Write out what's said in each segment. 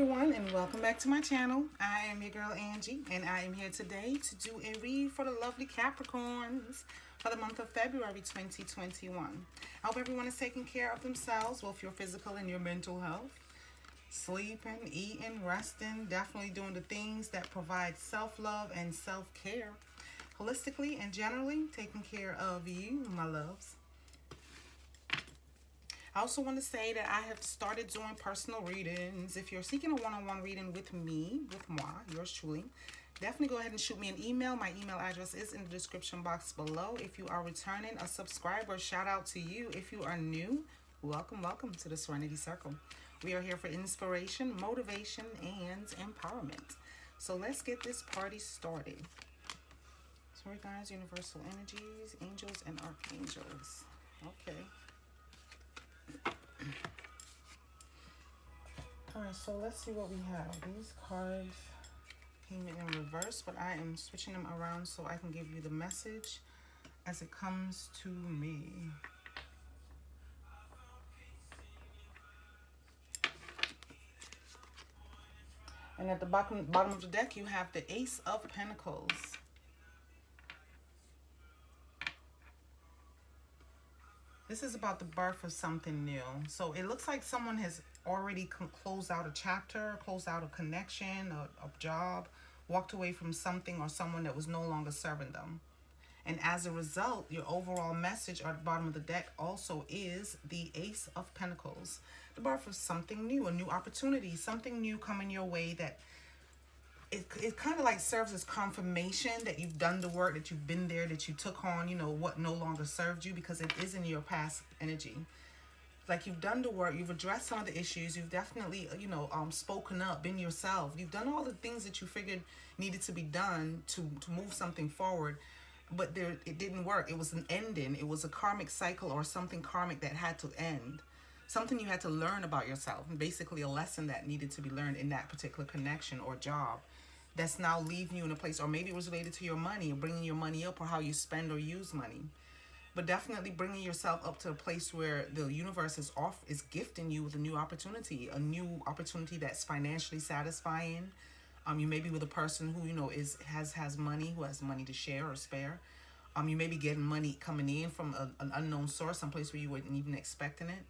everyone, and welcome back to my channel. I am your girl Angie, and I am here today to do a read for the lovely Capricorns for the month of February 2021. I hope everyone is taking care of themselves, both your physical and your mental health. Sleeping, eating, resting, definitely doing the things that provide self-love and self-care. Holistically and generally taking care of you, my loves. I also want to say that I have started doing personal readings. If you're seeking a one-on-one reading with me, with moi, yours truly, definitely go ahead and shoot me an email. My email address is in the description box below. If you are returning a subscriber, shout out to you. If you are new, welcome, welcome to the Serenity Circle. We are here for inspiration, motivation, and empowerment. So let's get this party started. Sorry guys, universal energies, angels, and archangels. Okay. Alright, so let's see what we have. These cards came in reverse, but I am switching them around so I can give you the message as it comes to me. And at the bottom of the deck, you have the Ace of Pentacles. This is about the birth of something new. So it looks like someone has already closed out a chapter, closed out a connection, a job, walked away from something or someone that was no longer serving them. And as a result, your overall message at the bottom of the deck also is the Ace of Pentacles. The birth of something new, a new opportunity, something new coming your way that it kind of like serves as confirmation that you've done the work, that you've been there, that you took on, you know, what no longer served you, because it is in your past energy. Like you've done the work, you've addressed some of the issues, you've definitely, you know, spoken up, been yourself. You've done all the things that you figured needed to be done to move something forward, but it didn't work. It was an ending. It was a karmic cycle or something karmic that had to end. Something you had to learn about yourself, and basically a lesson that needed to be learned in that particular connection or job that's now leaving you in a place, or maybe it was related to your money, or bringing your money up, or how you spend or use money. But definitely bringing yourself up to a place where the universe is gifting you with a new opportunity that's financially satisfying. You may be with a person who, you know, has money, who has money to share or spare. You may be getting money coming in from an unknown source, someplace where you weren't even expecting it.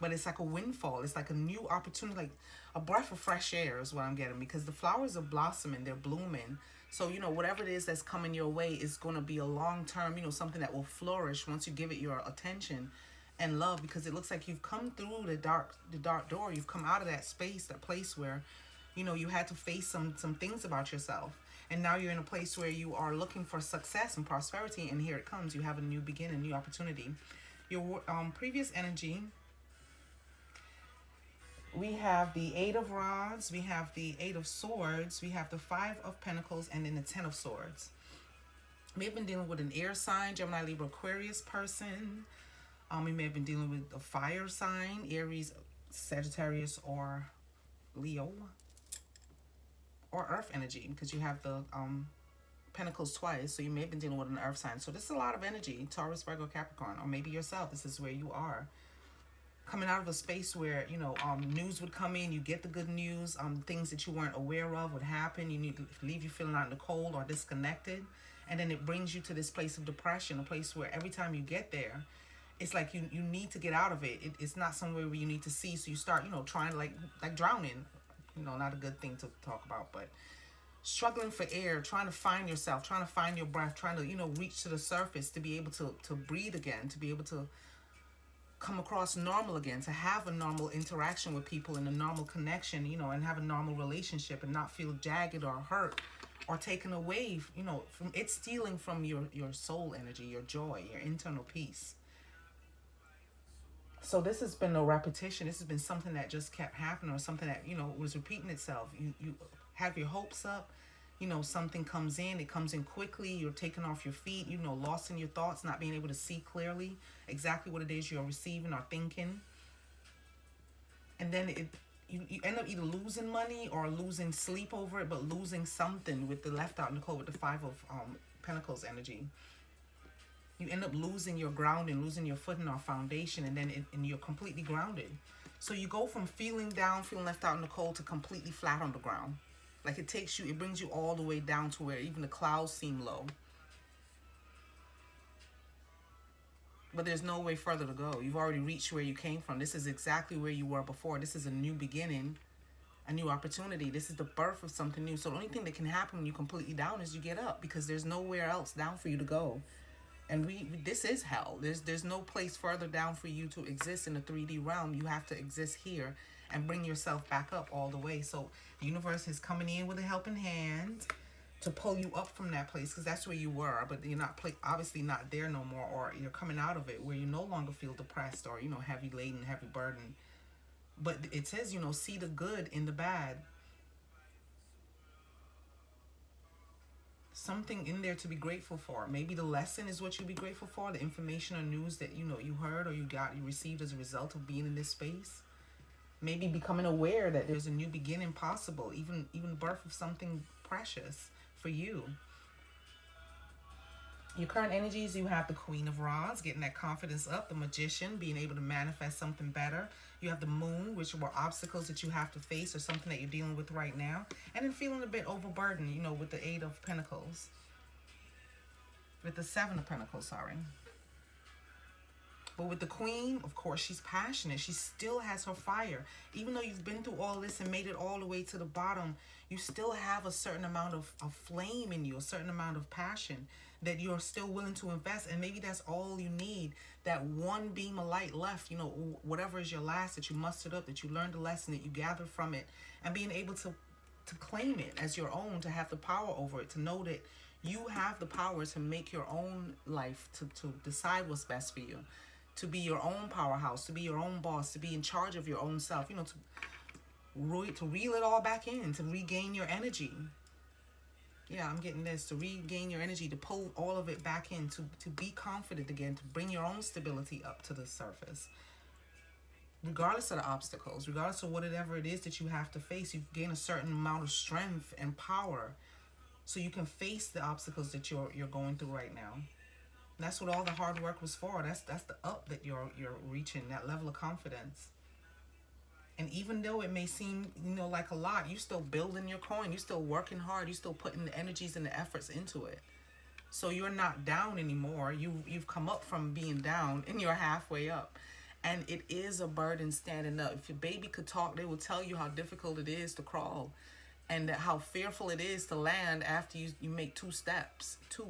But it's like a windfall. It's like a new opportunity, like a breath of fresh air is what I'm getting, because the flowers are blossoming, they're blooming. So, you know, whatever it is that's coming your way is going to be a long-term, you know, something that will flourish once you give it your attention and love, because it looks like you've come through the dark door. You've come out of that space, that place where, you know, you had to face some things about yourself. And now you're in a place where you are looking for success and prosperity, and here it comes. You have a new beginning, new opportunity. Your previous energy, we have the Eight of Rods, we have the Eight of Swords, we have the Five of Pentacles, and then the Ten of Swords. We have been dealing with an air sign, Gemini, Libra, Aquarius person. We may have been dealing with a fire sign, Aries, Sagittarius, or Leo. Or earth energy, because you have the Pentacles twice, so you may have been dealing with an earth sign. So this is a lot of energy, Taurus, Virgo, Capricorn, or maybe yourself. This is where you are. Coming out of a space where, you know, news would come in, you get the good news, things that you weren't aware of would happen, you need to leave you feeling out in the cold or disconnected, and then it brings you to this place of depression, a place where every time you get there, it's like you need to get out of it. It's not somewhere where you need to see, so you start, you know, trying to like drowning, you know, not a good thing to talk about, but struggling for air, trying to find yourself, trying to find your breath, trying to, you know, reach to the surface to be able to breathe again, to be able to come across normal again, to have a normal interaction with people and a normal connection, you know, and have a normal relationship and not feel jagged or hurt or taken away, you know, from it, stealing from your soul energy, your joy, your internal peace. So this has been a repetition. This has been something that just kept happening, or something that, you know, was repeating itself. You have your hopes up, you know, something comes in, it comes in quickly, you're taken off your feet, you know, lost in your thoughts, not being able to see clearly exactly what it is you're receiving or thinking. And then you end up either losing money or losing sleep over it, but losing something with the left out in the cold with the Five of Pentacles energy. You end up losing your grounding, losing your footing or foundation, and then and you're completely grounded. So you go from feeling down, feeling left out in the cold, to completely flat on the ground. Like it takes you, it brings you all the way down to where even the clouds seem low. But there's no way further to go. You've already reached where you came from. This is exactly where you were before. This is a new beginning, a new opportunity. This is the birth of something new. So the only thing that can happen when you completely down is you get up, because there's nowhere else down for you to go. And this is hell. There's no place further down for you to exist in the 3D realm. You have to exist here and bring yourself back up all the way. So the universe is coming in with a helping hand to pull you up from that place, because that's where you were, but you're not obviously not there no more, or you're coming out of it where you no longer feel depressed or heavy laden, heavy burden. But it says, see the good in the bad. Something in there to be grateful for. Maybe the lesson is what you be grateful for, the information or news that you heard or you received as a result of being in this space. Maybe becoming aware that there's a new beginning possible, even birth of something precious for you. Your current energies, you have the Queen of Rods, getting that confidence up, the Magician, being able to manifest something better. You have the Moon, which were obstacles that you have to face or something that you're dealing with right now. And then feeling a bit overburdened, with the Eight of Pentacles. With the Seven of Pentacles, sorry. But with the Queen, of course, she's passionate. She still has her fire. Even though you've been through all this and made it all the way to the bottom, you still have a certain amount of flame in you, a certain amount of passion that you're still willing to invest. And maybe that's all you need, that one beam of light left, whatever is your last that you mustered up, that you learned a lesson, that you gathered from it, and being able to claim it as your own, to have the power over it, to know that you have the power to make your own life, to decide what's best for you, to be your own powerhouse, to be your own boss, to be in charge of your own self, to reel it all back in, to regain your energy. Yeah, I'm getting this, to regain your energy, to pull all of it back in, to be confident again, to bring your own stability up to the surface. Regardless of the obstacles, regardless of whatever it is that you have to face, you've gained a certain amount of strength and power so you can face the obstacles that you're going through right now. That's what all the hard work was for. That's the up that you're reaching, that level of confidence. And even though it may seem, like a lot, you still building your coin. You're still working hard. You're still putting the energies and the efforts into it. So you're not down anymore. You've come up from being down, and you're halfway up. And it is a burden standing up. If your baby could talk, they will tell you how difficult it is to crawl, and how fearful it is to land after you make 2 steps. 2.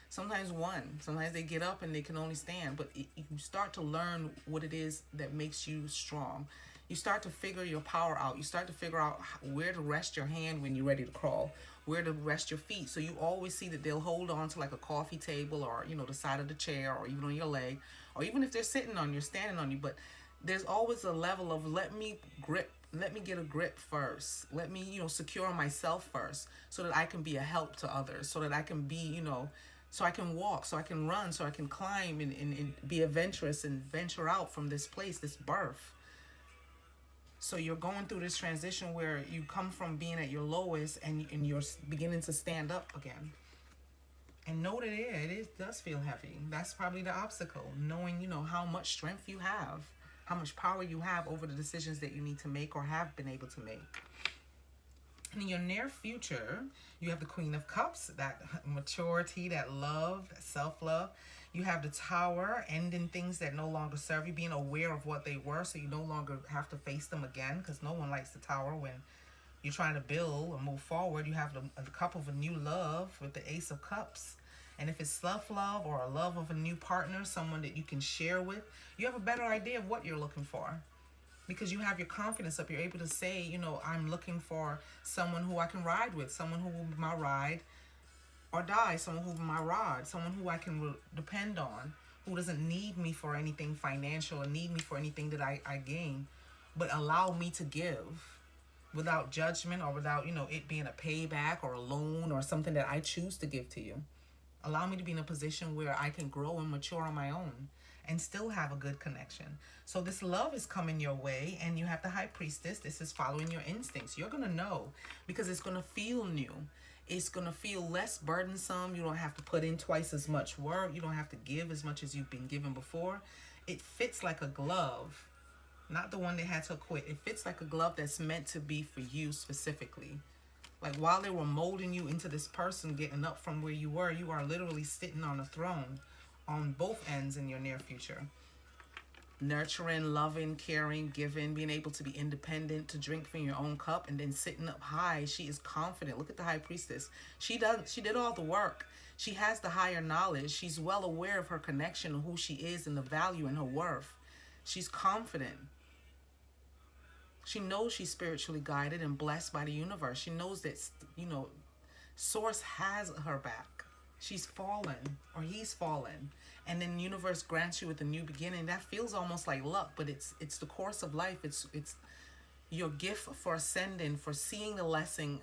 Sometimes 1. Sometimes they get up and they can only stand. But you start to learn what it is that makes you strong. You start to figure your power out. You start to figure out where to rest your hand when you're ready to crawl, where to rest your feet. So you always see that they'll hold on to like a coffee table, or, the side of the chair, or even on your leg, or even if they're sitting on you, standing on you. But there's always a level of let me get a grip first. Let me, secure myself first, so that I can be a help to others, so that I can be, so I can walk, so I can run, so I can climb and be adventurous and venture out from this place, this birth. So you're going through this transition where you come from being at your lowest and you're beginning to stand up again. And know that it does feel heavy. That's probably the obstacle. Knowing, how much strength you have, how much power you have over the decisions that you need to make or have been able to make. And in your near future, you have the Queen of Cups, that maturity, that love, that self-love. You have the Tower, ending things that no longer serve you, being aware of what they were, so you no longer have to face them again, because no one likes the Tower when you're trying to build or move forward. You have the Cup of a new love with the Ace of Cups. And if it's self-love or a love of a new partner, someone that you can share with, you have a better idea of what you're looking for. Because you have your confidence up. You're able to say, I'm looking for someone who I can ride with, someone who will be my ride or die, someone who will be my rod, someone who I can depend on, who doesn't need me for anything financial or need me for anything that I gain, but allow me to give without judgment or without, it being a payback or a loan or something that I choose to give to you. Allow me to be in a position where I can grow and mature on my own and still have a good connection. So this love is coming your way, and you have the High Priestess. This is following your instincts. You're going to know, because it's going to feel new. It's going to feel less burdensome. You don't have to put in twice as much work. You don't have to give as much as you've been given before. It fits like a glove. Not the one that had to quit. It fits like a glove that's meant to be for you specifically. Like while they were molding you into this person, getting up from where you are literally sitting on a throne on both ends in your near future. Nurturing, loving, caring, giving, being able to be independent, to drink from your own cup, and then sitting up high. She is confident. Look at the high priestess. She did all the work. She has the higher knowledge. She's well aware of her connection and who she is and the value and her worth. She's confident. She knows she's spiritually guided and blessed by the universe. She knows that, Source has her back. She's fallen, or he's fallen, and then the universe grants you with a new beginning. That feels almost like luck, but it's the course of life. It's your gift for ascending, for seeing the lesson,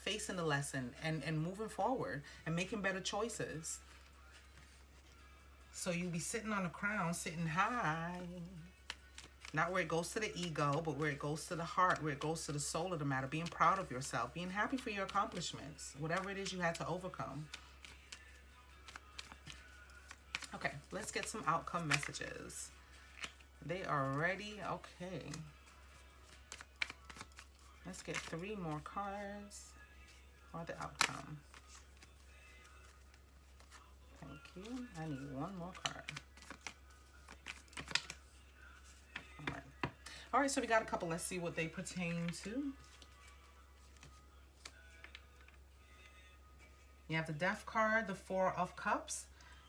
facing the lesson, and moving forward and making better choices. So you be sitting on a crown, sitting high. Not where it goes to the ego, but where it goes to the heart, where it goes to the soul of the matter. Being proud of yourself, being happy for your accomplishments, whatever it is you had to overcome. Okay, let's get some outcome messages. They are ready. Okay. Let's get 3 more cards for the outcome. Thank you. I need 1 more card. All right. All right, so we got a couple. Let's see what they pertain to. You have the Death card, the 4 of Cups.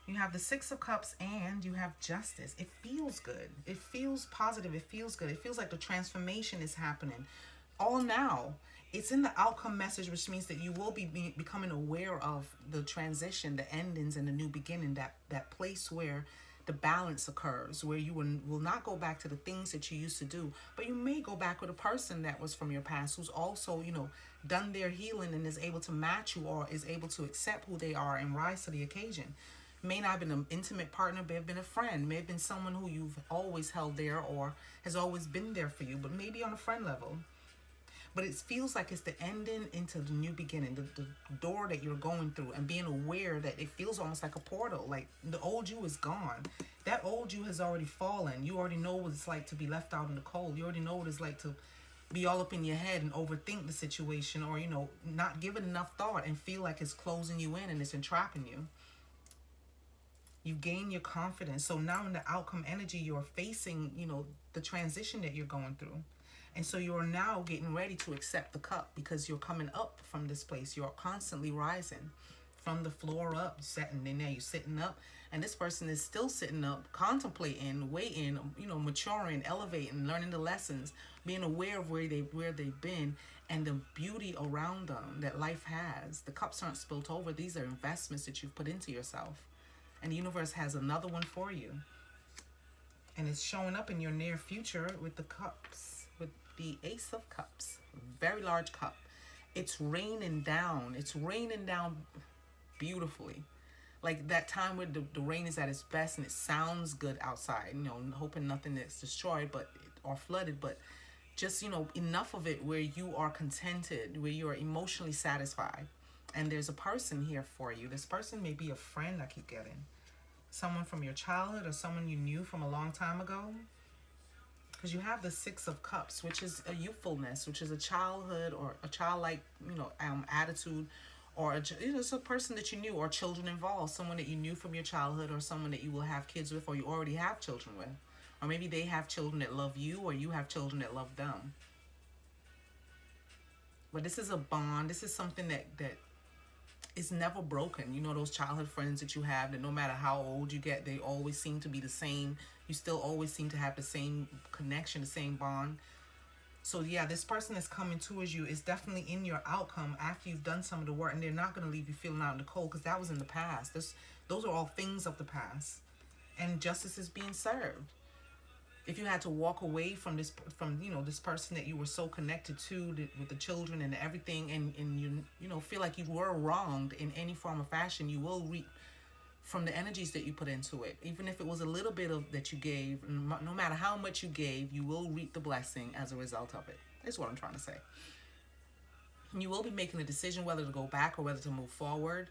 You have the 6 of Cups, and you have Justice. It feels good. It feels positive. It feels good. It feels like the transformation is happening. All now. It's in the outcome message, which means that you will be becoming aware of the transition, the endings, and the new beginning, that place where the balance occurs, where you will not go back to the things that you used to do, but you may go back with a person that was from your past who's also, done their healing and is able to match you, or is able to accept who they are and rise to the occasion. May not have been an intimate partner, may have been a friend, may have been someone who you've always held there or has always been there for you, but maybe on a friend level. But it feels like it's the ending into the new beginning, the door that you're going through, and being aware that it feels almost like a portal. Like the old you is gone. That old you has already fallen. You already know what it's like to be left out in the cold. You already know what it's like to be all up in your head and overthink the situation, or, not give it enough thought and feel like it's closing you in and it's entrapping you. You gain your confidence. So now in the outcome energy, you're facing, the transition that you're going through. And so you're now getting ready to accept the cup, because you're coming up from this place. You're constantly rising from the floor up, sitting in there. You're sitting up, and this person is still sitting up, contemplating, waiting, maturing, elevating, learning the lessons, being aware of where they've been, and the beauty around them that life has. The cups aren't spilt over. These are investments that you've put into yourself. And the universe has another one for you. And it's showing up in your near future with the cups, with the Ace of Cups. Very large cup. It's raining down. It's raining down beautifully. Like that time where the rain is at its best and it sounds good outside. Hoping nothing that's destroyed or flooded, but just, enough of it where you are contented, where you are emotionally satisfied. And there's a person here for you. This person may be a friend, I keep getting. Someone from your childhood or someone you knew from a long time ago. Because you have the 6 of Cups, which is a youthfulness, which is a childhood or a childlike, attitude. Or it's a person that you knew, or children involved. Someone that you knew from your childhood, or someone that you will have kids with, or you already have children with. Or maybe they have children that love you, or you have children that love them. But this is a bond. This is something that is never broken. Those childhood friends that you have, that no matter how old you get, they always seem to be the same. You still always seem to have the same connection, the same bond. So yeah, this person that's coming towards you is definitely in your outcome after you've done some of the work, and they're not going to leave you feeling out in the cold, because that was in the past. Those are all things of the past, and justice is being served. If you had to walk away from this person that you were so connected to, with the children and everything, and you feel like you were wronged in any form or fashion, you will reap from the energies that you put into it. Even if it was a little bit of that you gave, no matter how much you gave, you will reap the blessing as a result of it. That's what I'm trying to say. And you will be making a decision whether to go back or whether to move forward.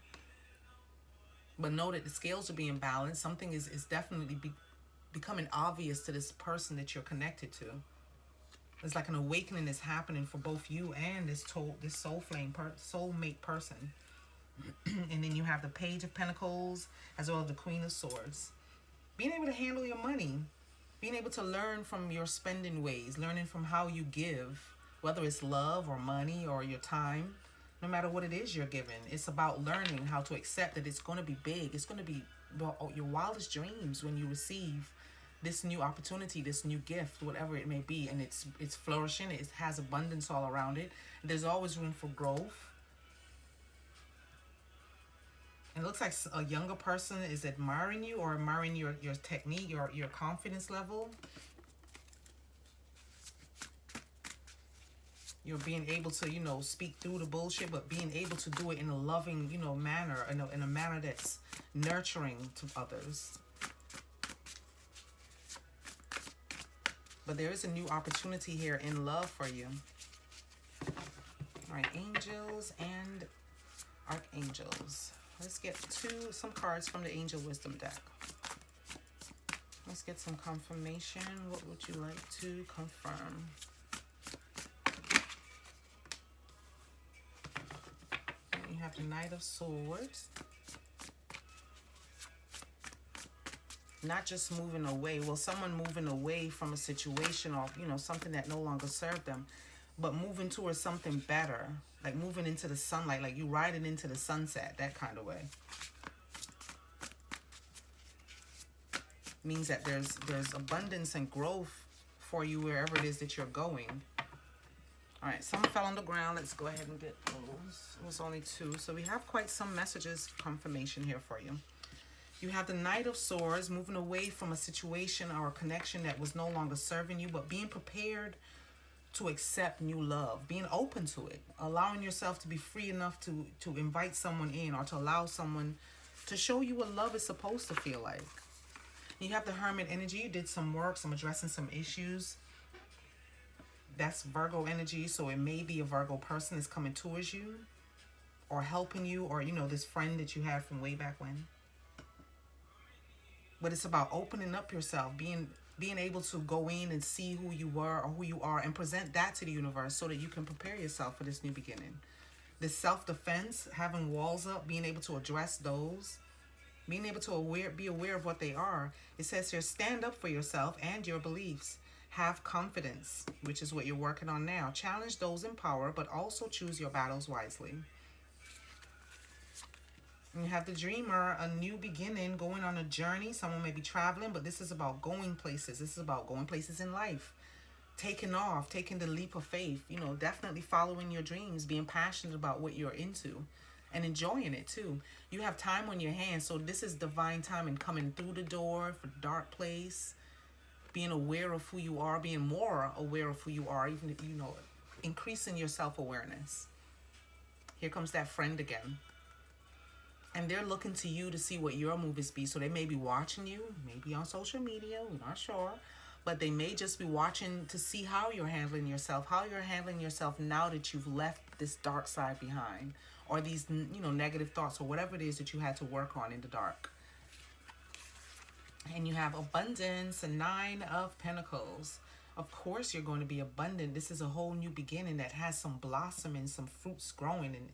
But know that the scales are being balanced. Something is definitely becoming obvious to this person that you're connected to. It's like an awakening is happening for both you and this soulmate person. And then you have the Page of Pentacles as well as the Queen of Swords. Being able to handle your money, being able to learn from your spending ways, learning from how you give, whether it's love or money or your time, no matter what it is you're giving. It's about learning how to accept that it's going to be big. It's going to be your wildest dreams when you receive this new opportunity, this new gift, whatever it may be, and it's flourishing. It has abundance all around it. There's always room for growth. It looks like a younger person is admiring you or admiring your technique, your confidence level. You're being able to, you know, speak through the bullshit, but being able to do it in a loving, you know, manner, in a manner that's nurturing to others. But there is a new opportunity here in love for you. All right, angels and archangels. Let's get some cards from the Angel Wisdom deck. Let's get some confirmation. What would you like to confirm? And you have the Knight of Swords. Not just moving away. Well, someone moving away from a situation or, you know, something that no longer served them, but moving towards something better. Like moving into the sunlight, like you riding into the sunset, that kind of way. Means that there's abundance and growth for you wherever it is that you're going. All right, some fell on the ground. Let's go ahead and get those. It was only 2. So we have quite some messages, confirmation here for you. You have the Knight of Swords, moving away from a situation or a connection that was no longer serving you, but being prepared to accept new love, being open to it, allowing yourself to be free enough to invite someone in or to allow someone to show you what love is supposed to feel like. You have the Hermit energy. You did some work, addressing some issues. That's Virgo energy, so it may be a Virgo person that's coming towards you or helping you, or, you know, this friend that you had from way back when. But it's about opening up yourself, being able to go in and see who you were or who you are and present that to the universe so that you can prepare yourself for this new beginning. This self-defense, having walls up, being able to address those, being able to be aware of what they are. It says here, stand up for yourself and your beliefs. Have confidence, which is what you're working on now. Challenge those in power, but also choose your battles wisely. And you have the Dreamer, a new beginning, going on a journey. Someone may be traveling, but this is about going places. This is about going places in life. Taking off, taking the leap of faith. You know, definitely following your dreams, being passionate about what you're into and enjoying it too. You have time on your hands, so this is divine time and coming through the door for dark place. Being aware of who you are, being more aware of who you are, even if, you know, increasing your self-awareness. Here comes that friend again. And they're looking to you to see what your moves be. So they may be watching you, maybe on social media, we're not sure. But they may just be watching to see how you're handling yourself, now that you've left this dark side behind. Or these, you know, negative thoughts or whatever it is that you had to work on in the dark. And you have abundance, a 9 of Pentacles. Of course you're going to be abundant. This is a whole new beginning that has some blossoming, some fruits growing, and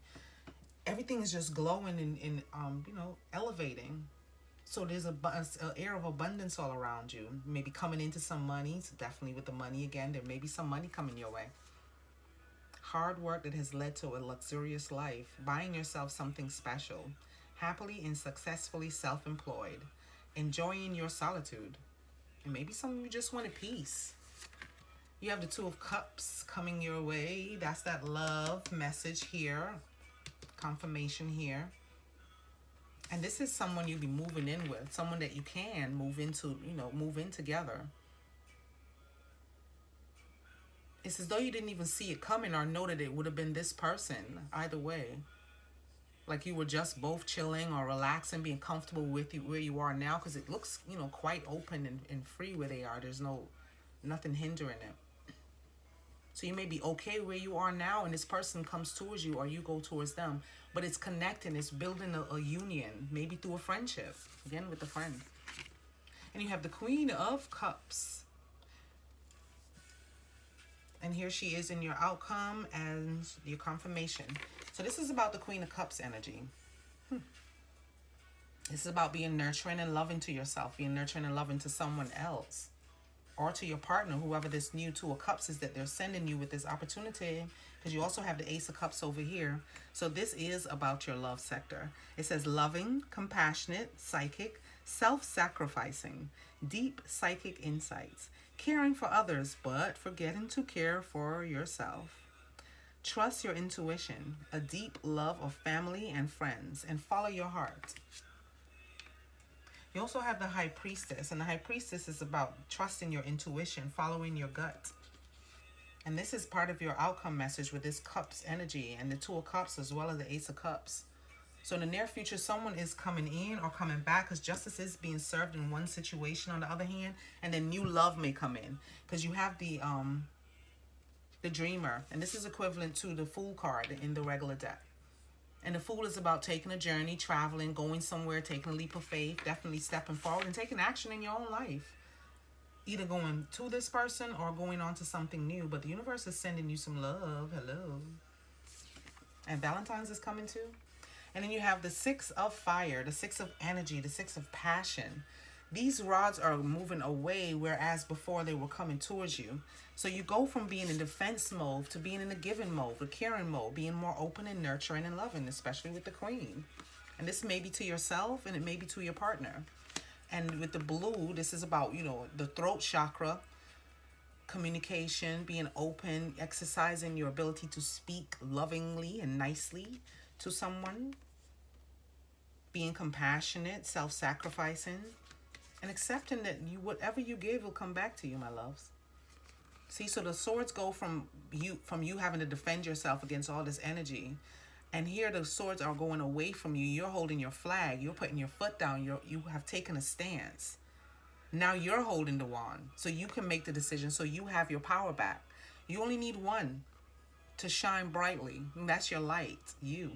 everything is just glowing and you know, elevating. So there's an air of abundance all around you. Maybe coming into some money. So definitely with the money again, there may be some money coming your way. Hard work that has led to a luxurious life. Buying yourself something special. Happily and successfully self-employed. Enjoying your solitude. And maybe some of you just wanted peace. You have the 2 of Cups coming your way. That's that love message here. Confirmation here. And this is someone you'll be moving in with. Someone that you can move into, you know, move in together. It's as though you didn't even see it coming or know that it would have been this person. Either way. Like you were just both chilling or relaxing, being comfortable with you where you are now. Because it looks, you know, quite open and free where they are. There's nothing hindering it. So you may be okay where you are now and this person comes towards you or you go towards them. But it's connecting. It's building a union. Maybe through a friendship. Again, with a friend. And you have the Queen of Cups. And here she is in your outcome and your confirmation. So this is about the Queen of Cups energy. This is about being nurturing and loving to yourself, being nurturing and loving to someone else, or to your partner, whoever this new Two of Cups is that they're sending you with this opportunity, because you also have the Ace of Cups over here. So this is about your love sector. It says loving, compassionate, psychic, self-sacrificing, deep psychic insights, caring for others, but forgetting to care for yourself. Trust your intuition, a deep love of family and friends, and follow your heart. You also have the High Priestess, and the High Priestess is about trusting your intuition, following your gut. And this is part of your outcome message with this Cups energy and the Two of Cups as well as the Ace of Cups. So in the near future, someone is coming in or coming back, because justice is being served in one situation on the other hand, and then new love may come in, because you have the Dreamer, and this is equivalent to the Fool card in the regular deck. And the Fool is about taking a journey, traveling, going somewhere, taking a leap of faith, definitely stepping forward and taking action in your own life. Either going to this person or going on to something new. But the universe is sending you some love. Hello. And Valentine's is coming too. And then you have the Six of Fire, the Six of Energy, the Six of Passion. These rods are moving away, whereas before they were coming towards you. So you go from being in defense mode to being in the giving mode, the caring mode, being more open and nurturing and loving, especially with the Queen. And this may be to yourself and it may be to your partner. And with the blue, this is about, you know, the throat chakra, communication, being open, exercising your ability to speak lovingly and nicely to someone, being compassionate, self-sacrificing, and accepting that whatever you give will come back to you, my loves. See, so the swords go from you having to defend yourself against all this energy. And here the swords are going away from you. You're holding your flag. You're putting your foot down. You have taken a stance. Now you're holding the wand. So you can make the decision. So you have your power back. You only need one to shine brightly. And that's your light, you.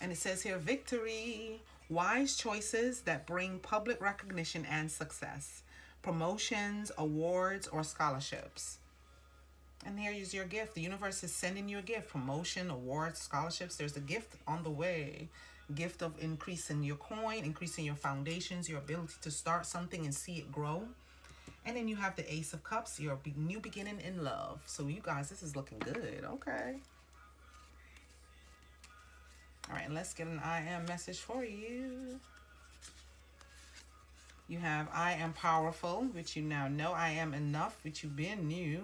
And it says here, victory. Wise choices that bring public recognition and success. Promotions, awards, or scholarships. And here is your gift. The universe is sending you a gift. Promotion, awards, scholarships. There's a gift on the way. Gift of increasing your coin, increasing your foundations, your ability to start something and see it grow. And then you have the Ace of Cups, your new beginning in love. So you guys, this is looking good. Okay. All right, and let's get an I am message for you. You have I am powerful, which you now know. I am enough, which you've been knew.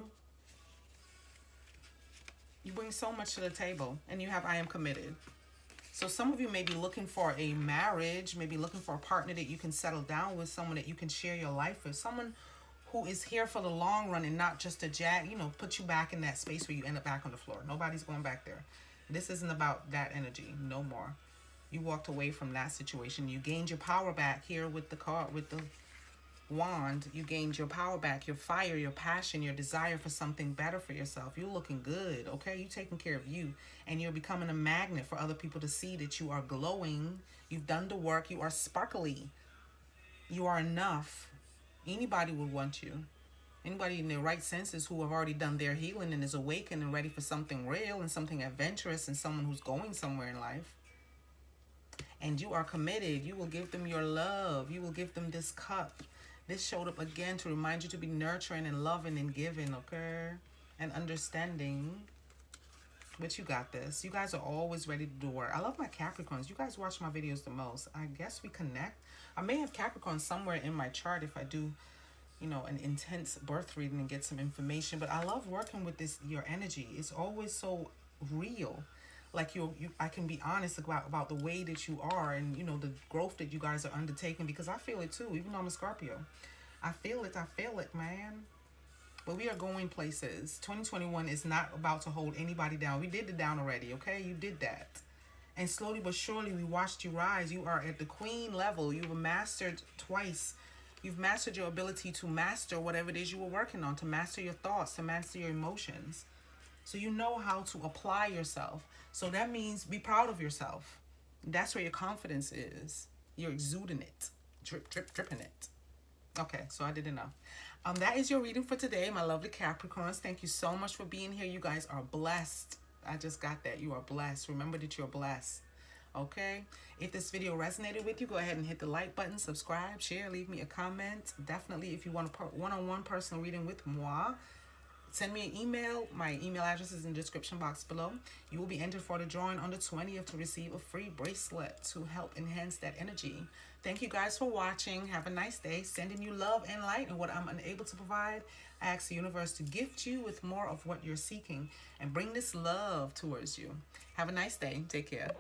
You bring so much to the table. And you have I am committed. So some of you may be looking for a marriage, maybe looking for a partner that you can settle down with, someone that you can share your life with, someone who is here for the long run and not just to put you back in that space where you end up back on the floor. Nobody's going back there. This isn't about that energy, no more. You walked away from that situation. You gained your power back here with the card, with the wand. You gained your power back, your fire, your passion, your desire for something better for yourself. You're looking good, okay? You're taking care of you. And you're becoming a magnet for other people to see that you are glowing. You've done the work. You are sparkly. You are enough. Anybody would want you. Anybody in their right senses who have already done their healing and is awakened and ready for something real and something adventurous and someone who's going somewhere in life. And you are committed. You will give them your love. You will give them this cup. This showed up again to remind you to be nurturing and loving and giving, okay? And understanding. But you got this. You guys are always ready to do work. I love my Capricorns. You guys watch my videos the most. I guess we connect. I may have Capricorn somewhere in my chart if I do, you know, an intense birth reading and get some information. But I love working with your energy. It's always so real. Like I can be honest about the way that you are and, you know, the growth that you guys are undertaking, because I feel it too, even though I'm a Scorpio. I feel it, man. But we are going places. 2021 is not about to hold anybody down. We did it down already, okay? You did that. And slowly but surely, we watched you rise. You are at the queen level. You've mastered twice. You've mastered your ability to master whatever it is you were working on, to master your thoughts, to master your emotions. So you know how to apply yourself. So that means be proud of yourself. That's where your confidence is. You're exuding it. Drip, drip, dripping it. Okay, so I did enough. That is your reading for today, my lovely Capricorns. Thank you so much for being here. You guys are blessed. I just got that. You are blessed. Remember that you're blessed. Okay? If this video resonated with you, go ahead and hit the like button, subscribe, share, leave me a comment. Definitely, if you want a one-on-one personal reading with moi, send me an email. My email address is in the description box below. You will be entered for the drawing on the 20th to receive a free bracelet to help enhance that energy. Thank you guys for watching. Have a nice day. Sending you love and light, and what I'm unable to provide, I ask the universe to gift you with more of what you're seeking and bring this love towards you. Have a nice day. Take care.